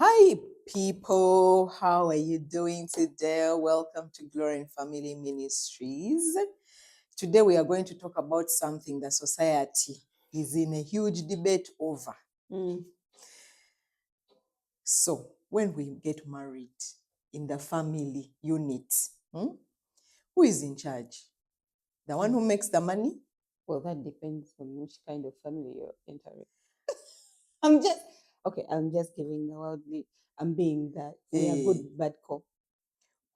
Hi, people. How are you doing today? Welcome to Glory and Family Ministries. Today, we are going to talk about something that society is in a huge debate over. So, when we get married in the family unit, who is in charge? The one who makes the money? Well, that depends on which kind of family you're entering. I'm just giving the worldly. I'm being that we are good bad cop.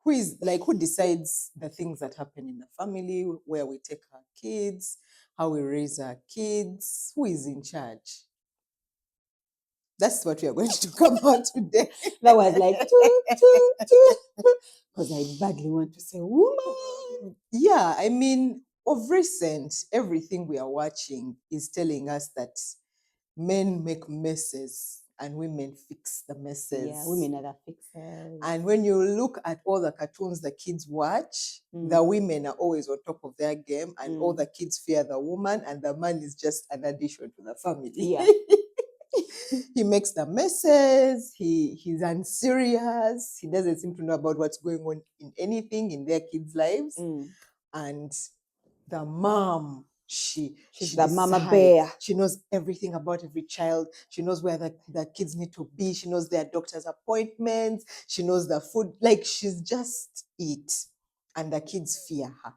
Who decides the things that happen in the family, where we take our kids, how we raise our kids? Who is in charge? That's what we are going to talk about today. That was like because I badly want to say woman. Yeah, I mean, of recent, everything we are watching is telling us that men make messes and women fix the messes. Yeah, women are the fixers. And when you look at all the cartoons the kids watch, the women are always on top of their game, and all the kids fear the woman, and the man is just an addition to the family. Yeah. He makes the messes, he's unserious, he doesn't seem to know about what's going on in anything in their kids' lives. And the mom, she's the mama bear. She knows everything about every child. She knows where the kids need to be. She knows their doctor's appointments. She knows the food. Like, she's just it. And the kids fear her.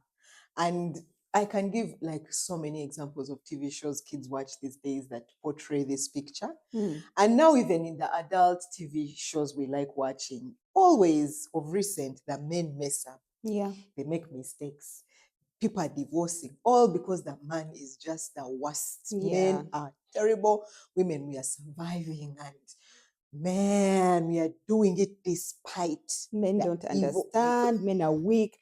And I can give like so many examples of TV shows kids watch these days that portray this picture. And now even in the adult TV shows we like watching, always of recent, the men mess up. Yeah. They make mistakes. People are divorcing, all because the man is just the worst. Yeah. Men are terrible. Women, we are surviving, and man, we are doing it despite. Men don't understand. Men are weak.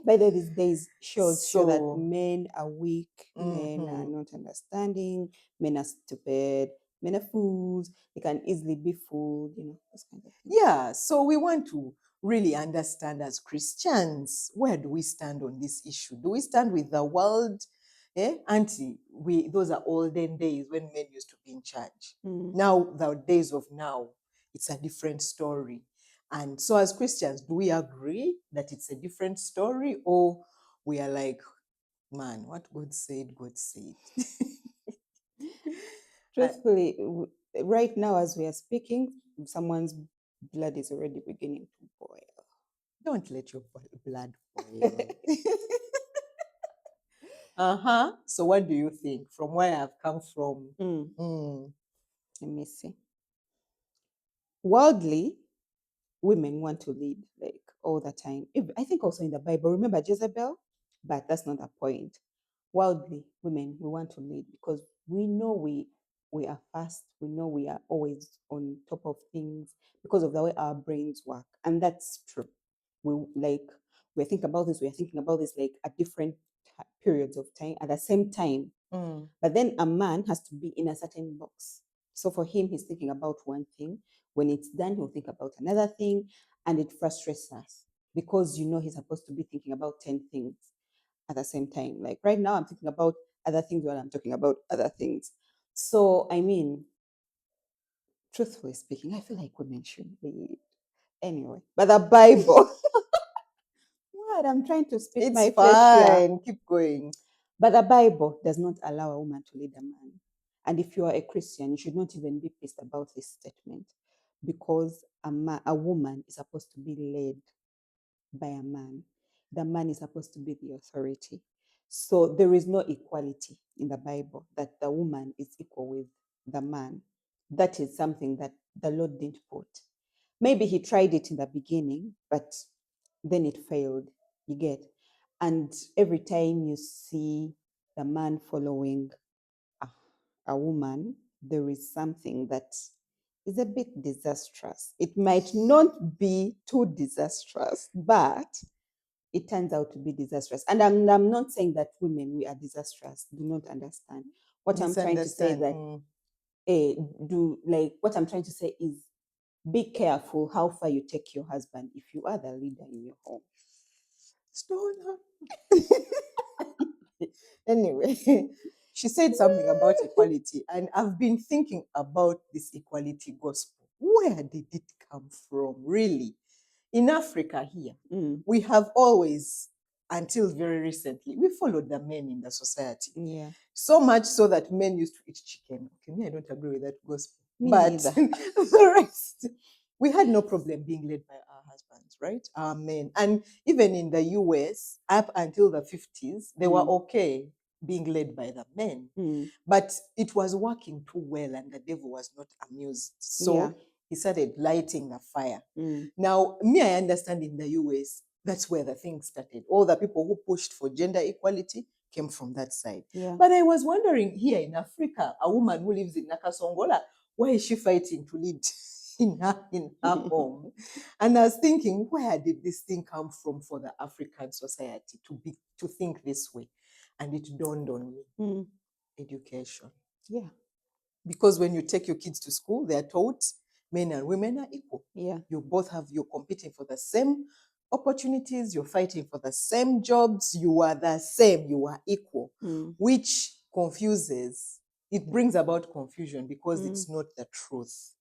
By the way, these days shows show that men are weak, men are not understanding, men are stupid, men are fools. They can easily be fooled, those kind of things. Yeah, so we want to really understand as Christians, where do we stand on this issue? Do we stand with the world? Auntie, those are olden days when men used to be in charge. Now, the days of now, it's a different story. And so as Christians, do we agree that it's a different story, or we are like, man, what God said, God said? Truthfully, right now as we are speaking, someone's blood is already beginning to boil. Don't let your blood boil. So what do you think from where I've come from? Let me see. Worldly, women want to lead like all the time. I think also in the Bible, remember Jezebel? But that's not the point. Worldly, women, we want to lead because we know we are fast. We know we are always on top of things because of the way our brains work. And that's true. We're thinking about this like at different periods of time at the same time. But then a man has to be in a certain box. So for him, he's thinking about one thing. When it's done, he'll think about another thing, and it frustrates us because he's supposed to be thinking about 10 things at the same time. Like right now, I'm thinking about other things while I'm talking about other things. So, I mean, truthfully speaking, I feel like women should lead anyway. But the Bible, what? I'm trying to speak It's my flesh here. fine. Keep going. But the Bible does not allow a woman to lead a man. And if you are a Christian, you should not even be pissed about this statement because a woman is supposed to be led by a man. The man is supposed to be the authority. So there is no equality in the Bible that the woman is equal with the man. That is something that the Lord didn't put. Maybe he tried it in the beginning, but then it failed. You get? And every time you see the man following a woman, there is something that is a bit disastrous. It might not be too disastrous, but it turns out to be disastrous. And I'm not saying that women, we are disastrous. Do not understand. What I'm trying to say that what I'm trying to say is be careful how far you take your husband if you are the leader in your home. Stoner. Anyway, she said something about equality, and I've been thinking about this equality gospel. where did it come from, really? In Africa here, Mm. we have always, until very recently, we followed the men in the society. Yeah. So much so that men used to eat chicken. Okay, me, I don't agree with that gospel. Me But neither. the rest, we had no problem being led by our husbands, right? Our men. And even in the US, up until the 50s, they were Mm. okay being led by the men. Mm. But it was working too well, and the devil was not amused. Yeah. So he started lighting the fire. Mm. Now, me, I understand in the US, that's where the thing started. All the people who pushed for gender equality came from that side. Yeah. But I was wondering, here in Africa, a woman who lives in Nakasongola, why is she fighting to lead in her home? And I was thinking, where did this thing come from for the African society to think this way? And it dawned on me, Mm. education. Yeah. Because when you take your kids to school, they are taught men and women are equal. Yeah. You're competing for the same opportunities, you're fighting for the same jobs, you are the same, you are equal, Mm. which confuses, it brings about confusion because Mm. it's not the truth.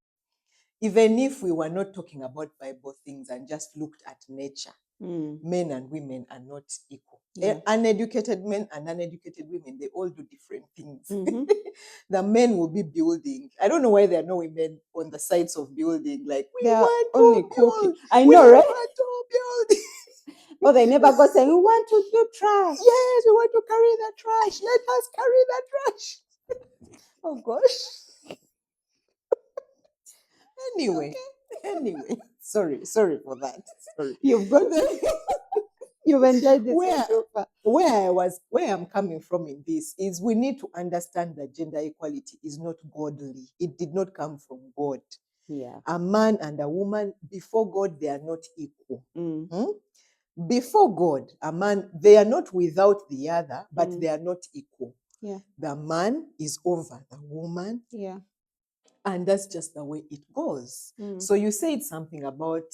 Even if we were not talking about Bible things and just looked at nature, Mm. men and women are not equal. Yeah. Uneducated men and uneducated women, they all do different things. Mm-hmm. The men will be building. I don't know why there are no women on the sides of building. Like, we They are want only to cooking. build. I We know, right? want to build. Or they never go saying, we want to do trash. Yes, we want to carry the trash. Let us carry the trash. Oh gosh. Anyway, anyway. Sorry for that. Sorry. You've got you've enjoyed this one where so far. where I'm coming from in this is we need to understand that gender equality is not godly. It did not come from God. Yeah. A man and a woman before God, they are not equal. Mm. Hmm? Before God, a man, they are not without the other, but Mm. they are not equal. Yeah. The man is over the woman, Yeah. and that's just the way it goes. Mm. So you said something about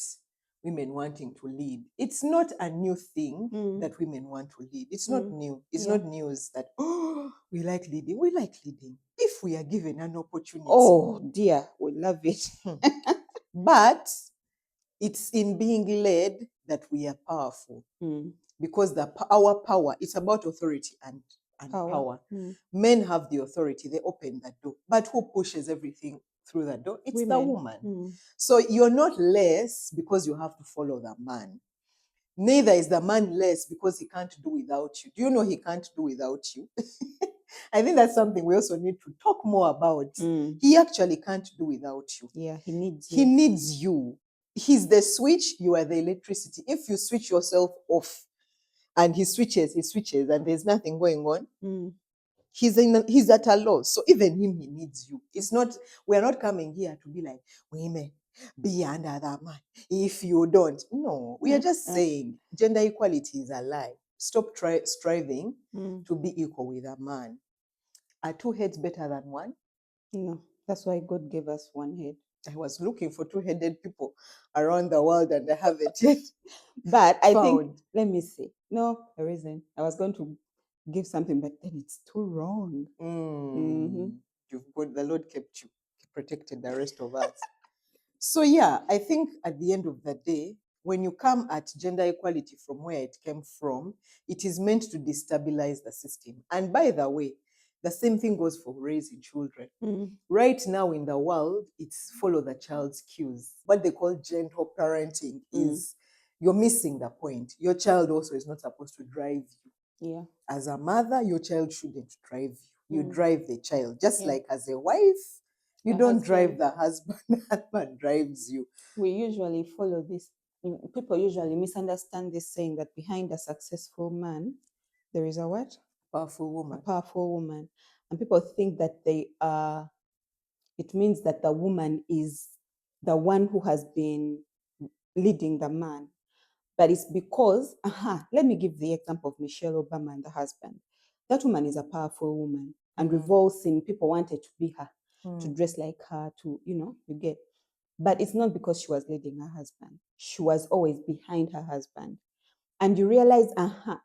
women wanting to lead. It's not a new thing Mm. that women want to lead. It's not Mm. new. It's Yeah. not news that, oh, we like leading. We like leading if we are given an opportunity. Oh dear, we love it. But it's in being led that we are powerful, Mm. because our power, it's about authority and power. Mm. Men have the authority, they open the door. But who pushes everything through the door? It's the Women. woman. Mm. So you're not less because you have to follow the man. Neither is the man less because he can't do without you. Do you know he can't do without you? I think that's something we also need to talk more about. Mm. He actually can't do without you. Yeah, he needs He you. needs you. He's the switch, you are the electricity. If you switch yourself off and he switches, and there's nothing going on, Mm. he's at a loss. So even him, he needs you. It's not, we're not coming here to be like, women, be under that man. If you don't, no, we are just saying gender equality is a lie. Stop striving Mm. to be equal with a man. Are two heads better than one? No, that's why God gave us one head. I was looking for two-headed people around the world and I haven't yet But I think, found. let me see. No, there isn't. I was going to give something, but then it's too wrong. Mm-hmm. You've got, the Lord kept you, He protected the rest of us. So yeah, I think at the end of the day, when you come at gender equality from where it came from, it is meant to destabilize the system. And by the way, the same thing goes for raising children. Mm. Right now in the world, it's follow the child's cues. What they call gentle parenting is you're missing the point. Your child also is not supposed to drive you. Yeah. As a mother, your child shouldn't drive you. You Mm. drive the child. Just Yeah. like as a wife, you The don't drive husband. the husband, the husband drives you. We usually follow this. People usually misunderstand this saying that behind a successful man, there is a what? Powerful A woman. powerful woman. And people think that they are, it means that the woman is the one who has been leading the man. But it's because, let me give the example of Michelle Obama and the husband. That woman is a powerful woman. And we've all seen people wanted to be her, to dress like her, to, you get. But it's not because she was leading her husband. She was always behind her husband. And you realize,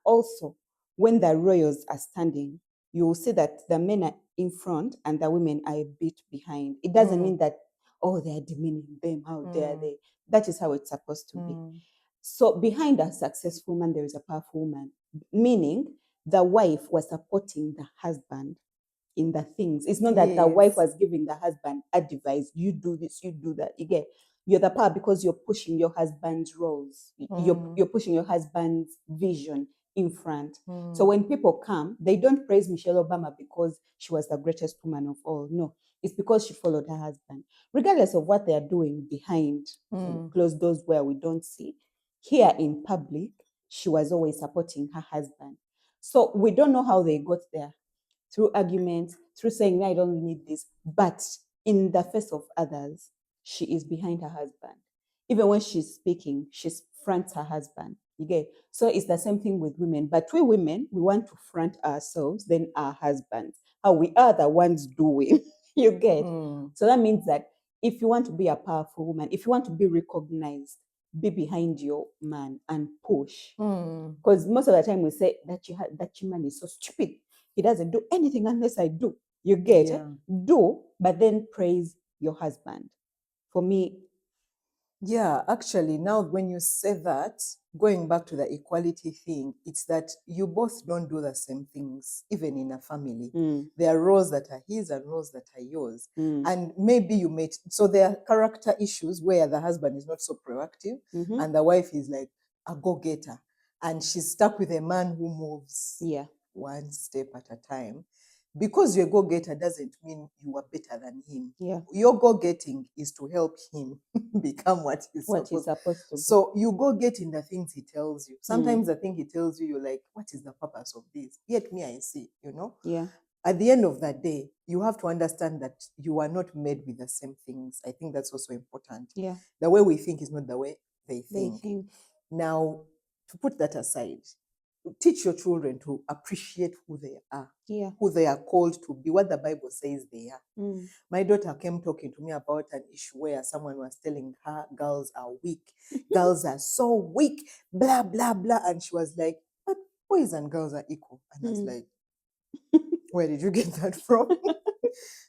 also, when the royals are standing, you will see that the men are in front and the women are a bit behind. It doesn't mean that oh, they are demeaning them, how dare Mm. they. That is how it's supposed to be. Mm. So behind a successful man, there is a powerful woman, meaning the wife was supporting the husband in the things. It's not that the wife Yes. was giving the husband advice, you do this, you do that. You get, you're the power because you're pushing your husband's roles. Mm. You're pushing your husband's vision in front. So Mm. when people come, they don't praise Michelle Obama because she was the greatest woman of all. No, it's because she followed her husband. Regardless of what they are doing behind Mm. closed doors where we don't see, here in public, she was always supporting her husband. So we don't know how they got there, through arguments, through saying, I don't need this. But in the face of others, she is behind her husband. Even when she's speaking, she fronts her husband. You get? So it's the same thing with women. But we women, we want to front ourselves, then our husbands. How we are the ones doing. You get? Mm. So that means that if you want to be a powerful woman, if you want to be recognized, be behind your man and push. Mm. Because most of the time we say that that man is so stupid. He doesn't do anything unless I do. You get it? Yeah. Do, but then praise your husband. For me, Yeah, actually, now when you say that, going back to the equality thing, it's that you both don't do the same things, even in a family. mm, There are roles that are his and roles that are yours. mm, And maybe you made, so there are character issues where the husband is not so proactive mm-hmm, and the wife is like a go getter. And she's stuck with a man who moves yeah, one step at a time. Because you're a go getter doesn't mean you are better than him. yeah, Your go getting is to help him become what he's what he's supposed. supposed to be. So you go get in the things he tells you. Mm, Sometimes the thing he tells you, you're like, what is the purpose of this? Yet me, I see, yeah, At the end of the day, you have to understand that you are not made with the same things. I think that's also important. yeah, The way we think is not the way they they think. think. Now, to put that aside, teach your children to appreciate Yeah. who they are called to be, what the Bible says they are. Mm. My daughter came talking to me about an issue where someone was telling her girls are weak. Girls are so weak, blah, blah, blah. And she was like, but boys and girls are equal. And I was Mm. like, where did you get that from?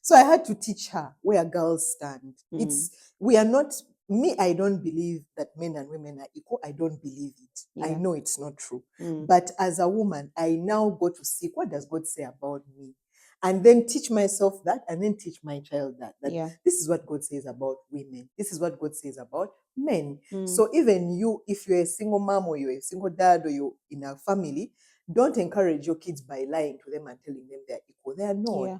So I had to teach her where girls stand. Mm. We are not, me, I don't believe that men and women are equal. I don't believe it. I Yeah. know it's not true. Mm. But as a woman, I now go to seek, what does God say about me? And then teach myself that, and then teach my child that Yeah. this is what God says about women. This is what God says about men. Mm. So even you, if you're a single mom or you're a single dad or you're in a family, don't encourage your kids by lying to them and telling them they're equal. They are not. Yeah.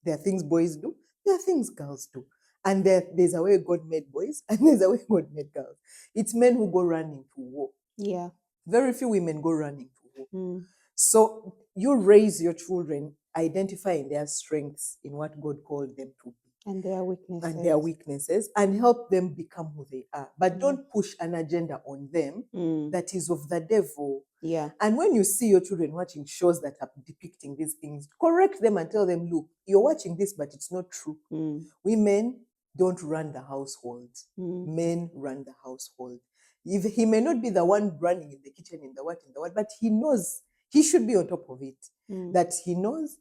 There are things boys do, there are things girls do. And there's a way God made boys, and there's a way God made girls. It's men who go running to war. Yeah. Very few women go running to war. Mm. So you raise your children identifying their strengths in what God called them to be And their and their weaknesses. weaknesses and help them become who they are. But Yeah. don't push an agenda on them Mm. that is of the devil. Yeah. And when you see your children watching shows that are depicting these things, correct them and tell them, look, you're watching this, but it's not true. Mm. Women don't run the household. Mm. Men run the household. If he may not be the one running in the kitchen, in the what, but he knows he should be on top of it. Mm. That he knows,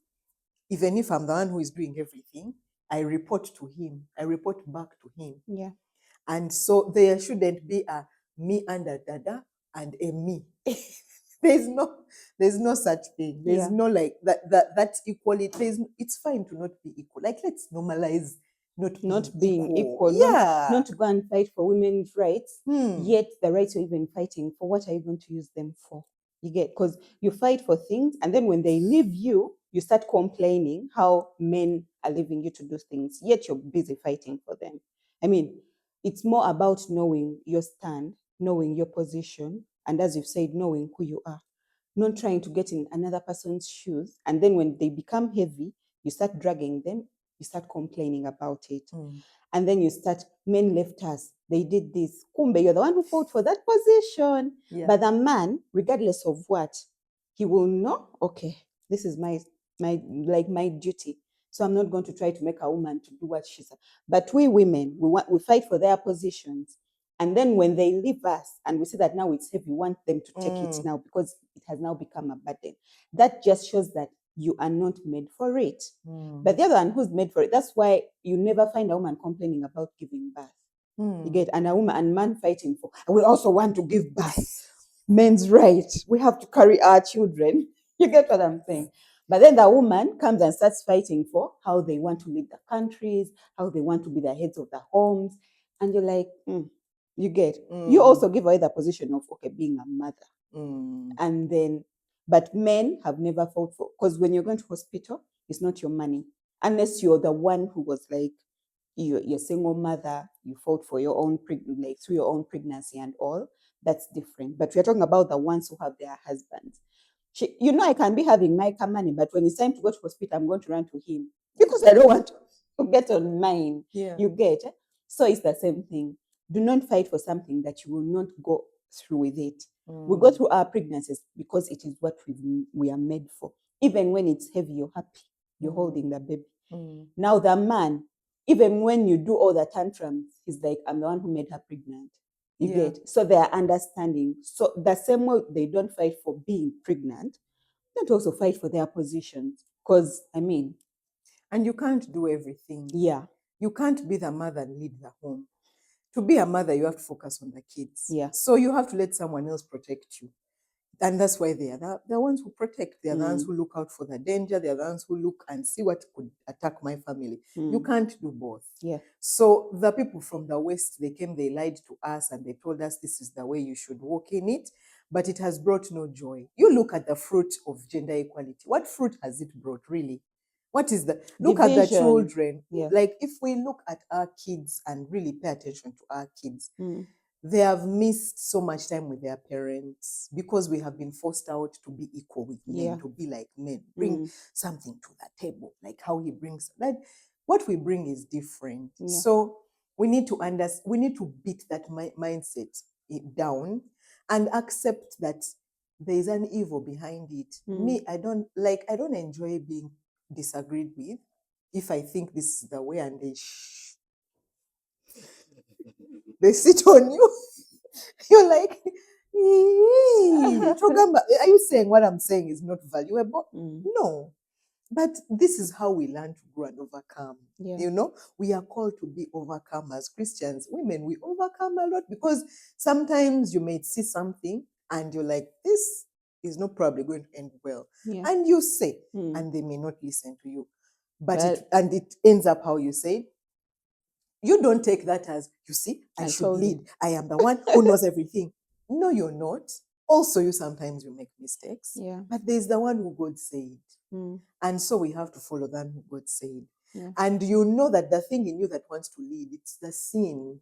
even if I'm the one who is doing everything, I report to him. I report back to him. Yeah. And so there shouldn't be a me and a dada and a me. there's no there's no such thing. There's Yeah. no like that equality. It's fine to not be equal. Like let's normalize not Not being being equal. equal, Yeah. not to go and fight for women's rights, Hmm. yet the rights you're even fighting for, what are you going to use them for? You get, because you fight for things, and then when they leave you, you start complaining how men are leaving you to do things, yet you're busy fighting for them. I mean, it's more about knowing your stand, knowing your position, and as you've said, knowing who you are, not trying to get in another person's shoes. And then when they become heavy, you start dragging them, you start complaining about it. Hmm. And then you start, men left us, they did this. Kumbe, you're the one who fought for that position. Yeah. But the man, regardless of what, he will know, okay, this is my duty. So I'm not going to try to make a woman to do what she's. But we women, we fight for their positions. And then when they leave us and we see that now it's heavy, we want them to take it Hmm. now because it has now become a burden. That just shows that you are not made for it. Mm. But the other one who's made for it, that's why you never find a woman complaining about giving birth. You get, and a woman and man fighting for, we also want to give birth. Men's right. We have to carry our children. You get what I'm saying? But then the woman comes and starts fighting for how they want to lead the countries, how they want to be the heads of the homes. And you're like, you get, you also give away the position of, okay, being a mother. And then, but men have never fought for, because when you're going to hospital, it's not your money. Unless you're the one who was like, you're single mother, you fought for your own, like through your own pregnancy and all, that's different. But we're talking about the ones who have their husbands. I can be having my money, but when it's time to go to hospital, I'm going to run to him because I don't want to get on mine. Yeah. You get? So it's the same thing. Do not fight for something that you will not go through with it. We go through our pregnancies because it is what we are made for. Even when it's heavy, you're happy. You're holding the baby. Now the man, even when you do all the tantrums, he's like, I'm the one who made her pregnant. You get? So they are understanding. So the same way they don't fight for being pregnant, don't also fight for their positions. Because, and you can't do everything. Yeah. You can't be the mother and lead the home. To be a mother, you have to focus on the kids. Yeah. So you have to let someone else protect you. And that's why they are the ones who protect. They are the ones who look out for the danger. They are the ones who look and see what could attack my family. You can't do both. Yeah. So the people from the West, they came, they lied to us, and they told us this is the way you should walk in it. But it has brought no joy. You look at the fruit of gender equality. What fruit has it brought, really? What is the look at the children? Yeah. Like if we look at our kids and really pay attention to our kids, they have missed so much time with their parents because we have been forced out to be equal with men, to be like men, bring something to the table, like how he brings that. What we bring is different. Yeah. So we need to we need to beat that mindset down and accept that there is an evil behind it. Me, I don't enjoy being disagreed with. If I think this is the way and they sit on you, you're like, are you saying what I'm saying is not valuable? No. But this is how we learn to grow and overcome. Yeah. We are called to be overcomers. Christians, women, we overcome a lot because sometimes you may see something and you're like, this is not probably going to end well. Yeah. And you say, and they may not listen to you. But it ends up how you say it. You don't take that as, you see, I should lead. I am the one who knows everything. No, you're not. Also, sometimes you make mistakes. Yeah. But there's the one who God said. And so we have to follow that who God said. Yeah. And you know that the thing in you that wants to lead, it's the sin.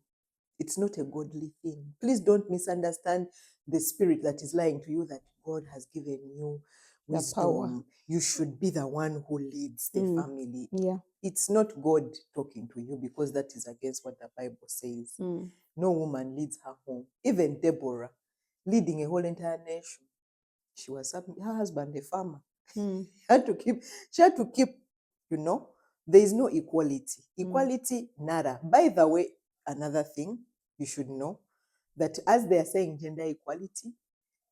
It's not a godly thing. Please don't misunderstand the spirit that is lying to you that God has given you wisdom. Power. You should be the one who leads the family. Yeah. It's not God talking to you because that is against what the Bible says. No woman leads her home. Even Deborah, leading a whole entire nation. She was her husband, a farmer. She had to keep, there is no equality. Equality, nada. By the way, another thing you should know, that as they are saying gender equality,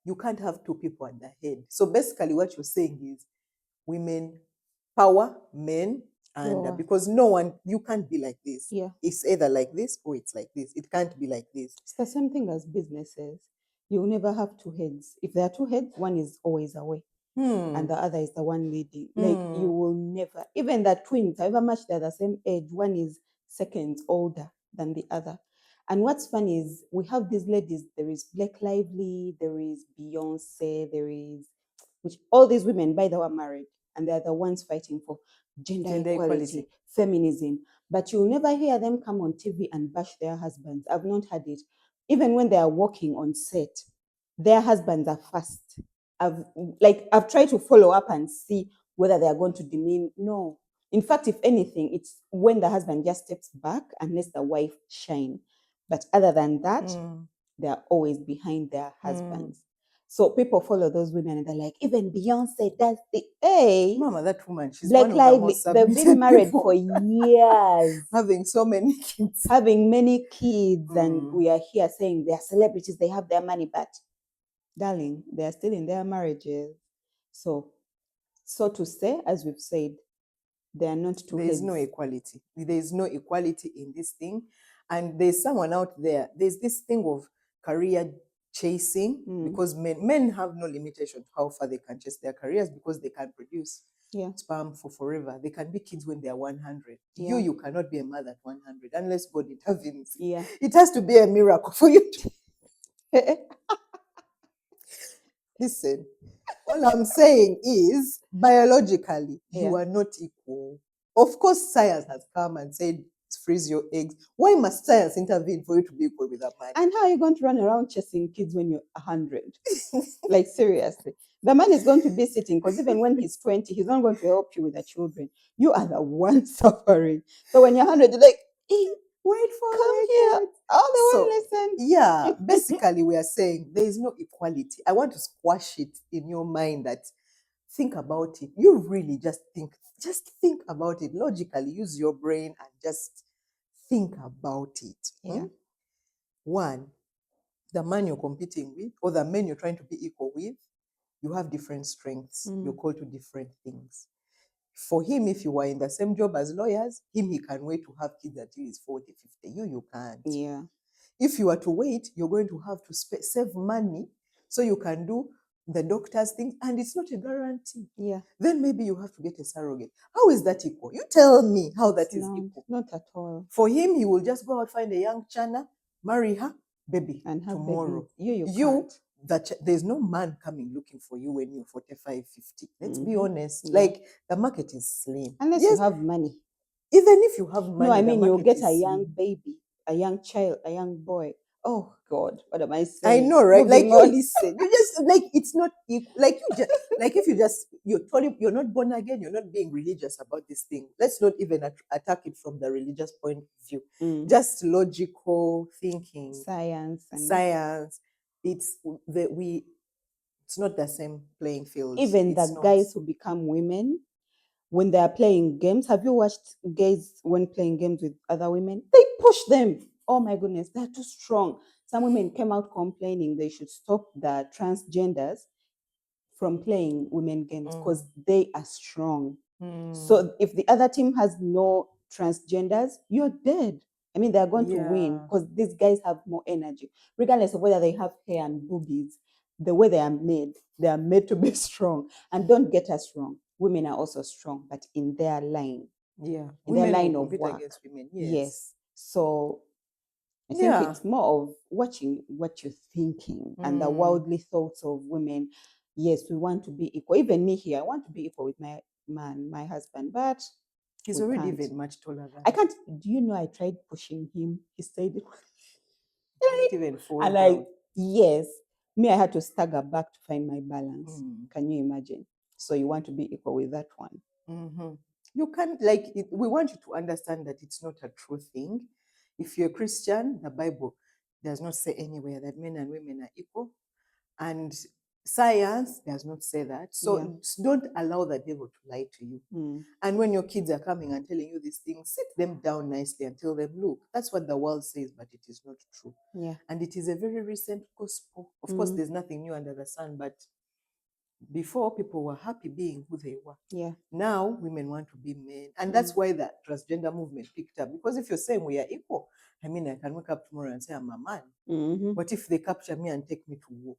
you can't have two people at the head. So basically what you're saying is women power, men, and because you can't be like this. Yeah. It's either like this or it's like this. It can't be like this. It's the same thing as businesses. You will never have two heads. If there are two heads, one is always away. And the other is the one leading. Like you will never, even the twins, however much they're the same age, one is seconds older than the other. And what's funny is we have these ladies, there is Blake Lively, there is Beyonce, there is, which all these women, by the way, are married, and they're the ones fighting for gender equality, feminism. But you'll never hear them come on TV and bash their husbands. I've not had it. Even when they are working on set, their husbands are first. I've tried to follow up and see whether they are going to demean. No. In fact, if anything, it's when the husband just steps back and lets the wife shine. But other than that, they are always behind their husbands. So people follow those women and they're like, even Beyonce does the Mama, that woman, she's Blake one of Lively, the most they've been married people. for years. Having so many kids. Having many kids, and we are here saying they're celebrities, they have their money, but darling, they're still in their marriages. So So to say, as we've said, there are not two There is no heads. equality. There is no equality in this thing. And there's someone out there, there's this thing of career chasing, because men have no limitation to how far they can chase their careers, because they can produce Yeah. sperm for forever. They can be kids when they are 100. Yeah. You cannot be a mother at 100 unless God intervenes. Yeah. It has to be a miracle for you to listen. All I'm saying is, biologically, Yeah. you are not equal. Of course, science has come and said, freeze your eggs. Why must science intervene for you to be equal with a man? And how are you going to run around chasing kids when you're 100? Like, seriously. The man is going to be sitting, because even when he's 20, he's not going to help you with the children. You are the one suffering. So when you're 100, you're like, hey, Wait for come my here. kids. All the So, one yeah, listen. basically, we are saying there is no equality. I want to squash it in your mind that think about it. You really just think about it logically. Use your brain and just think about it. Yeah. One, the man you're competing with, or the men you're trying to be equal with, you have different strengths. You're called to different things. For him, if you were in the same job as lawyers, he can wait to have kids until he's 40, 50. You can't. Yeah. If you are to wait, you're going to have to save money so you can do the doctor's things, and it's not a guarantee. Yeah. Then maybe you have to get a surrogate. How is that equal? You tell me how that is No, equal. not at all. For him, he will just go out, find a young china, marry her, baby, And have tomorrow. babies. You You, can't. there's no man coming looking for you when you're 45, 50. Let's be honest. Yeah. Like, the market is slim. Unless you Yes, have money. even if you have No, I money, the mean, you'll market get a is young slim. baby, a young child, a young boy. Oh, God, what am I I saying? know, right? Like, Moving you on. listen. You just like, it's not equal. Like, you just like, if you just you're told you're not born again, you're not being religious about this thing. Let's not even attack it from the religious point of view. Just logical thinking, Science and science. It's that we. It's not the same playing field. even It's the not. guys who become women when they are playing games. Have you watched guys when playing games with other women? They push them. Oh my goodness, they're too strong. Some women came out complaining they should stop the transgenders from playing women games because they are strong. So if the other team has no transgenders, you're dead. I mean, they're going to win Yeah. because these guys have more energy, regardless of whether they have hair and boobies. The way they are made to be strong. And don't get us wrong, women are also strong, but in their line, Yeah. in their Women will line of compete work. against women. Yes. Yes. So I think Yeah. it's more of watching what you're thinking and the worldly thoughts of women. Yes, we want to be equal. Even me here, I want to be equal with my man, my husband, but He's we already can't. even much taller than I can't. Do you know I tried pushing him? He stayed. can't even fall And I, down. yes, me, I had to stagger back to find my balance. Can you imagine? So you want to be equal with that one? You can't like it, we want you to understand that it's not a true thing. If you're a Christian, the Bible does not say anywhere that men and women are equal, and science does not say that. So Yeah. don't allow the devil to lie to you. And when your kids are coming and telling you these things, sit them down nicely and tell them, look, that's what the world says, but it is not true. Yeah. And it is a very recent gospel. Of course, there's nothing new under the sun, but before, people were happy being who they were. Yeah. Now women want to be men, and that's why the transgender movement picked up. Because if you're saying we are equal, I mean, I can wake up tomorrow and say I'm a man. But if they capture me and take me to war,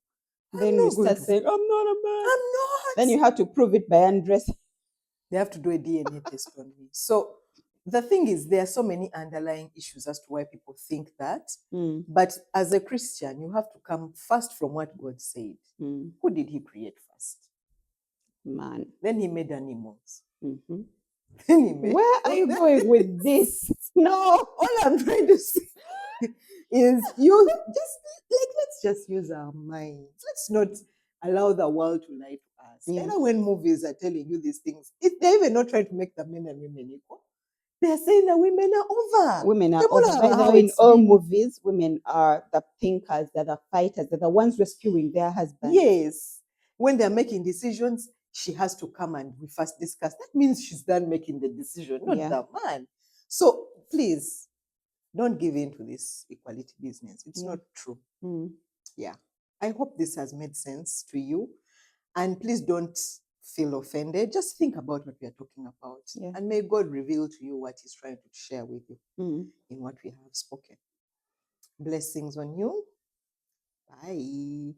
Then I'm you not going start to. saying, I'm not a man. I'm not. Then you have to prove it by undressing. They have to do a DNA test on me. So the thing is, there are so many underlying issues as to why people think that. But as a Christian, you have to come first from what God said. Who did He create first? Man. Then He made animals. Mm-hmm. Then He made. Where are you going with this? No. All I'm trying to say is you just like, let's just use our minds. Let's not allow the world to lie to us. Yeah. Even when movies are telling you these things, they're even not trying to make the men and women equal. They're saying that women are over. Women are They over. don't By know the how way, in it's all been. movies, women are the thinkers, they're the fighters, they're the ones rescuing their husbands. Yes. When they're making decisions, she has to come and we first discuss. That means she's done making the decision, not Yeah. the man. So please don't give in to this equality business. It's not true. Yeah. I hope this has made sense to you. And please don't feel offended, just think about what we are talking about. Yeah. And may God reveal to you what He's trying to share with you Mm. in what we have spoken. Blessings on you. Bye.